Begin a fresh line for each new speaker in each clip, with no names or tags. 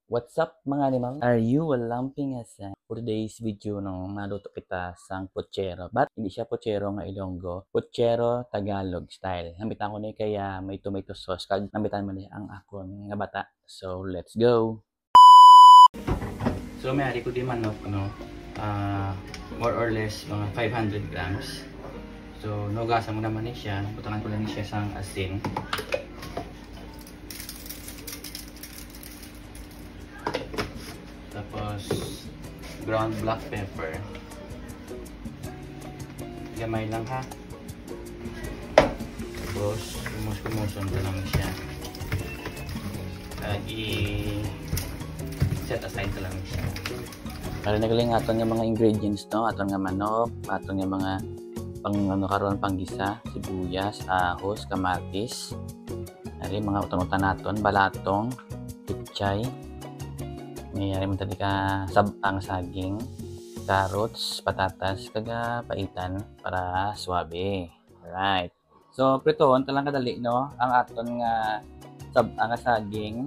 What's up mga animal? Are you lamping asa? For today's video no, maluto kita sang pochero. But hindi siya pochero nga Ilonggo. Pochero Tagalog style. Nambitan ko ni kaya may tomato sauce. Kag nambitan mo ni ang akon nga bata. So let's go! So may ari ko di manok no. More or less mga 500 grams. So nugasan mo naman ni siya. Butangan ko lang siya sang asin. Tapos ground black pepper. Gamay lang ha. Tapos kumus-kumuson ko lang siya. I-set aside ko lang siya. Para nagaling aton nga mga ingredients no, aton nga manok, aton nga mga karon panggisa, sibuyas, ahos, kamatis. Ari mga utan-utan naton, balatong, pichay. Mayroon tadi ka sabang saging, carrots, patatas, kaga paitan para suabe. Alright. So pritoon talang kadali no ang aton nga sabang saging,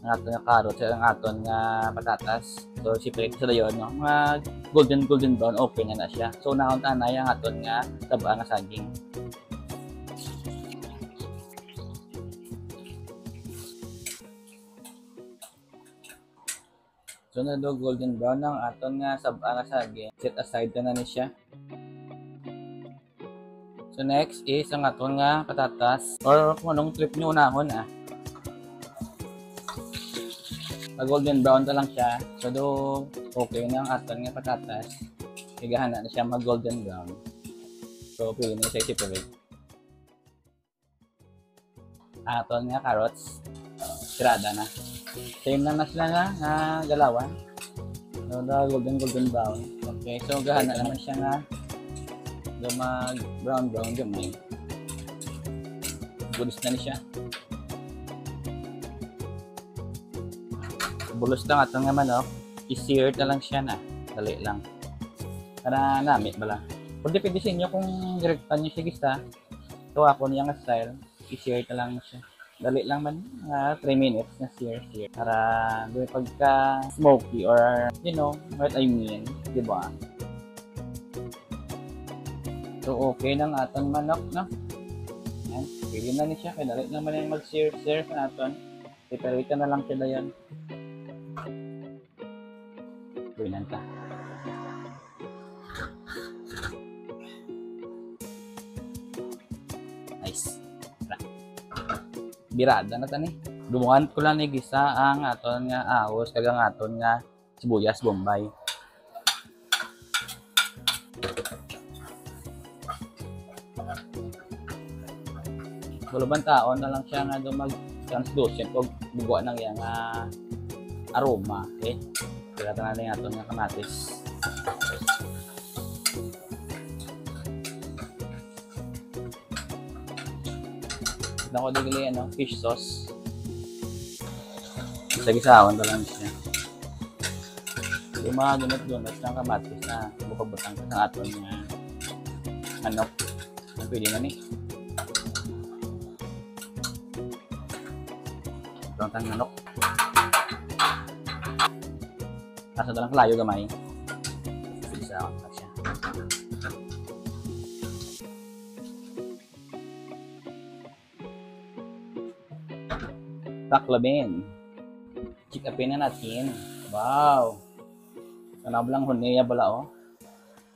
ang aton nga carrots, ang aton nga patatas. So sipre sa dayon no, mga golden brown okay na siya. So naon tanay ang aton nga sabang saging. So na do golden brown ang aton nga sabang saging. Set aside na ni siya. So next is ang aton nga patatas or kung anong trip nyo unahon Pag golden brown ta lang siya. So do okay na ang aton nga patatas. Igahana na siya mag golden brown. So pwede na siya i-separate. Aton nga carrots. Sirada na. Same lang na sila nga galawan. So, golden brown. Okay, so gahana naman siya nga mag brown gamay. Bulos na ni siya. Bulos lang atong nga manok. I-sear na lang siya na. Dali lang. Para namit bala. Kung depende sa inyo kung direktan nyo siya gisa. So ako niya nga style. I-sear na lang siya. Dali lang man, 3 minutes na sear para doon pagka smoky or you know what I mean, di ba? So okay nang aton manok no. Yan, pili na ni siya, kaya dali naman yung mag-sear sa aton. Separate na lang sila yan. Buinan ta. Nice. Birada na tani. Dumuhan ko lang ni gisa ang aton nga ahos kag ang aton nga sibuyas bombay. Buluban taon na lang siya nga dumag translucent og bugo nang yang aroma, okay? Kaya tanan ni aton nga kamatis. Ako digli fish sauce. Sagisawon lang siya. Yung mga dunot-dunot ng kamatis na bukabutang sa aton nga manok. Ang pwede na ni. Ito ang manok. Nasa dalang kalayo gamay. Sagisawon lang siya. Taklabin. Chikapin na natin. Wow. Kanablang huneya bala oh.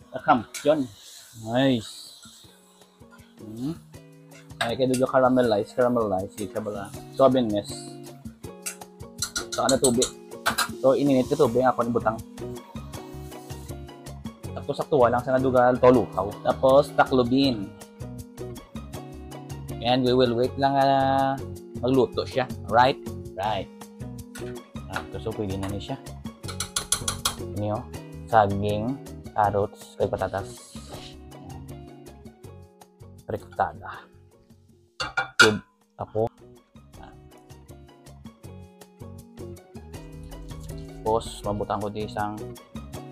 Kampiyon. Nice. Ay kaya doon caramelize. Ika bala. Soabeness. Saka na tubig. So ininit ko tubig ako ni butang. Tapos saktuwa lang sa nadugal tolukaw. Tapos taklobin. And we will wait lang magluto siya. Right? So pwede na niya siya. Ini saging, carrots, kay patatas. Rictada. Cube ako. Tapos mabutan ko di isang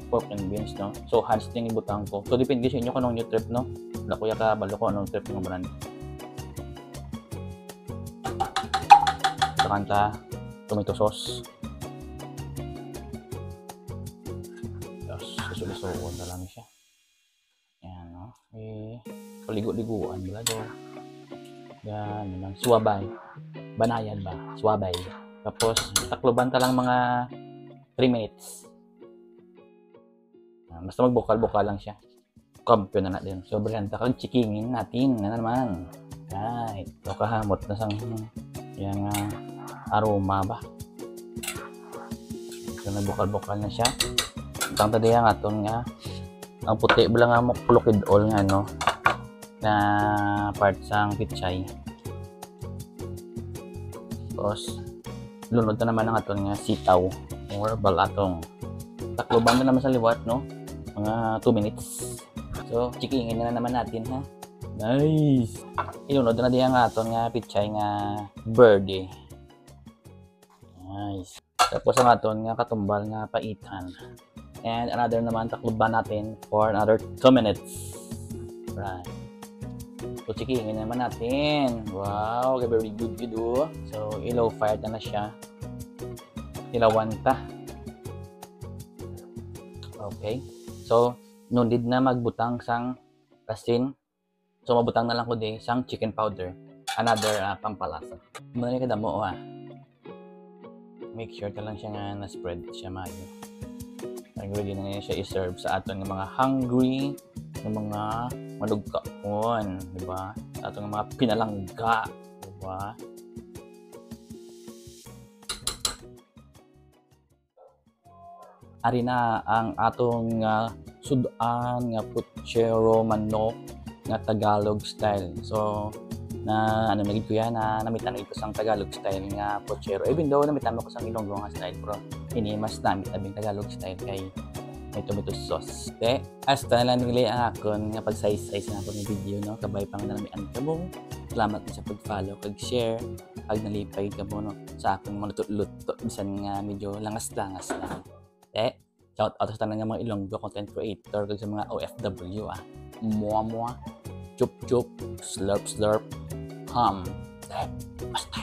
pork and beans no. So hands din ibutang ko. So depende sa inyo kung anong trip no. Wala ko yata balo ko anong trip ng banan. Kanta tomato sauce. Lisulisuon na lang siya. Yan, no? Paligo-liguan bala do. Yan, yun lang. Suwabay. Banayan ba? Suwabay. Tapos, takloban ta lang mga 3 minutes. Basta magbukal-bukal lang siya. Kampiyon na natin. Sobrang takang chikingin natin na naman. Right. Ito kahamot na sang yung aroma ba. So, nagbukal-bukal na siya. Itang tadi ang aton nga. Ang puti bala nga makulukid all nga no. Na part sang pichay. Tapos, lunod na naman ang aton nga sitaw. Or balatong. Takloban na naman sa liwat no. Mga 2 minutes. So, chikingin na naman natin ha. Nice! Ilunod na diyan nga aton nga pichay nga birdie. Nice. Tapos ang aton nga katumbal nga paitan. And another naman takloban natin for another 2 minutes. Right. So, chikingin na naman natin. Wow! Very good do. So, low fire na siya. Ilawan ta. Okay. So, no need na magbutang sang asin. So, mabutang na lang ko din sang chicken powder. Another pampalasa. Muna ka damo Make sure ka lang siya nga na-spread siya mayo. Ready na niya siya i-serve sa aton ng mga hungry, ng mga malugkaon, di ba? Sa aton ng mga pinalangga, di ba? Ari na ang atong sudan nga puchero manok nga Tagalog style. So, nagid ko yan na namitan ito sang Tagalog style nga puchero. Even though namitan ko sang Ilonggo nga style, pero ini mas namit abing Tagalog style kay may tomato sauce. Okay? Hasta na lang nilay ang akon nga pag-size na ako ng video, no? Kabay pang nalamian ka mo. Salamat sa pag-follow, kag-share, kag nalipay ka mo, no? Sa akong mga luto-luto. Bisan nga medyo langas-langas lang. Okay? Shout out sa tanang mga Ilonggo content creator kag sa mga OFW Mua chup chup slurp slurp hum. Basta